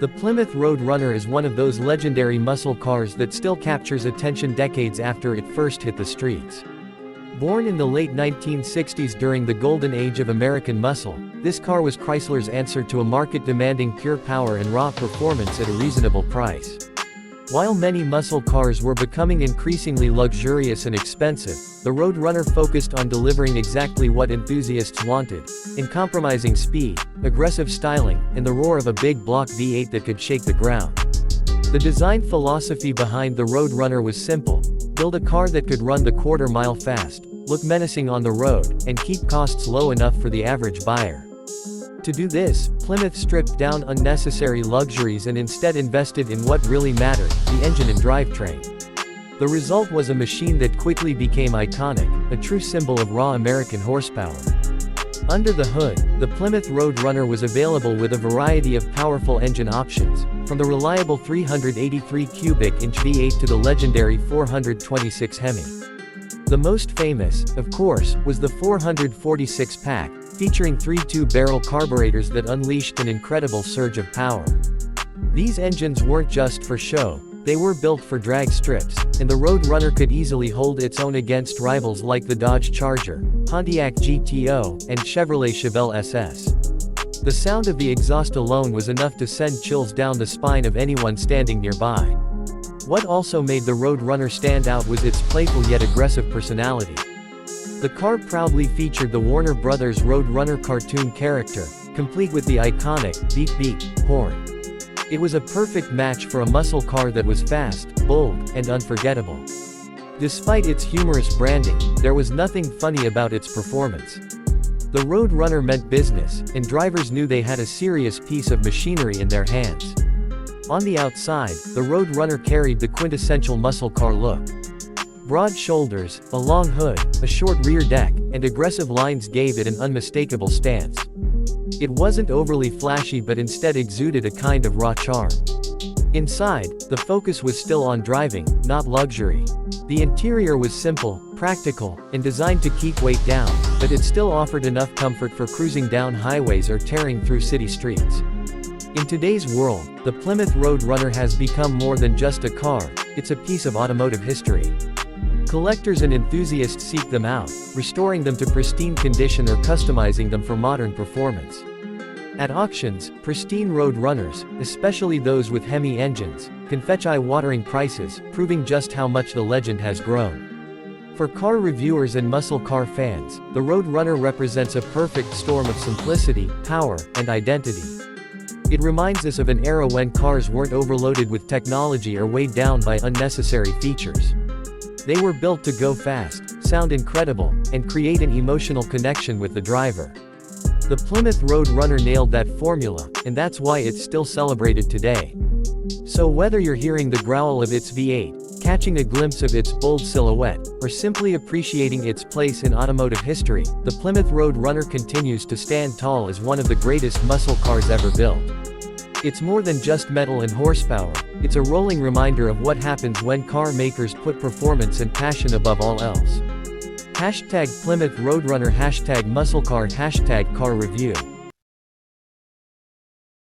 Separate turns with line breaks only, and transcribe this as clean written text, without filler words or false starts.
The Plymouth Road Runner is one of those legendary muscle cars that still captures attention decades after it first hit the streets. Born in the late 1960s during the golden age of American muscle, this car was Chrysler's answer to a market demanding pure power and raw performance at a reasonable price. While many muscle cars were becoming increasingly luxurious and expensive, the Road Runner focused on delivering exactly what enthusiasts wanted, uncompromising speed, aggressive styling, and the roar of a big block V8 that could shake the ground. The design philosophy behind the Road Runner was simple: build a car that could run the quarter-mile fast, look menacing on the road, and keep costs low enough for the average buyer. To do this, Plymouth stripped down unnecessary luxuries and instead invested in what really mattered: the engine and drivetrain. The result was a machine that quickly became iconic, a true symbol of raw American horsepower. Under the hood, the Plymouth Road Runner was available with a variety of powerful engine options, from the reliable 383 cubic inch V8 to the legendary 426 HEMI. The most famous, of course, was the 446 pack, featuring 3 2-barrel carburetors that unleashed an incredible surge of power. These engines weren't just for show, they were built for drag strips, and the Road Runner could easily hold its own against rivals like the Dodge Charger, Pontiac GTO, and Chevrolet Chevelle SS. The sound of the exhaust alone was enough to send chills down the spine of anyone standing nearby. What also made the Road Runner stand out was its playful yet aggressive personality. The car proudly featured the Warner Brothers Road Runner cartoon character, complete with the iconic beep beep horn. It was a perfect match for a muscle car that was fast, bold, and unforgettable. Despite its humorous branding, there was nothing funny about its performance. The Road Runner meant business, and drivers knew they had a serious piece of machinery in their hands. On the outside, the Road Runner carried the quintessential muscle car look. Broad shoulders, a long hood, a short rear deck, and aggressive lines gave it an unmistakable stance. It wasn't overly flashy but instead exuded a kind of raw charm. Inside, the focus was still on driving, not luxury. The interior was simple, practical, and designed to keep weight down, but it still offered enough comfort for cruising down highways or tearing through city streets. In today's world, the Plymouth Road Runner has become more than just a car, it's a piece of automotive history. Collectors and enthusiasts seek them out, restoring them to pristine condition or customizing them for modern performance. At auctions, pristine Road Runners, especially those with HEMI engines, can fetch eye-watering prices, proving just how much the legend has grown. For car reviewers and muscle car fans, the Road Runner represents a perfect storm of simplicity, power, and identity. It reminds us of an era when cars weren't overloaded with technology or weighed down by unnecessary features. They were built to go fast, sound incredible, and create an emotional connection with the driver. The Plymouth Road Runner nailed that formula, and that's why it's still celebrated today. So whether you're hearing the growl of its V8, catching a glimpse of its bold silhouette, or simply appreciating its place in automotive history, the Plymouth Road Runner continues to stand tall as one of the greatest muscle cars ever built. It's more than just metal and horsepower, it's a rolling reminder of what happens when car makers put performance and passion above all else. #Plymouth Road Runner #musclecar #car review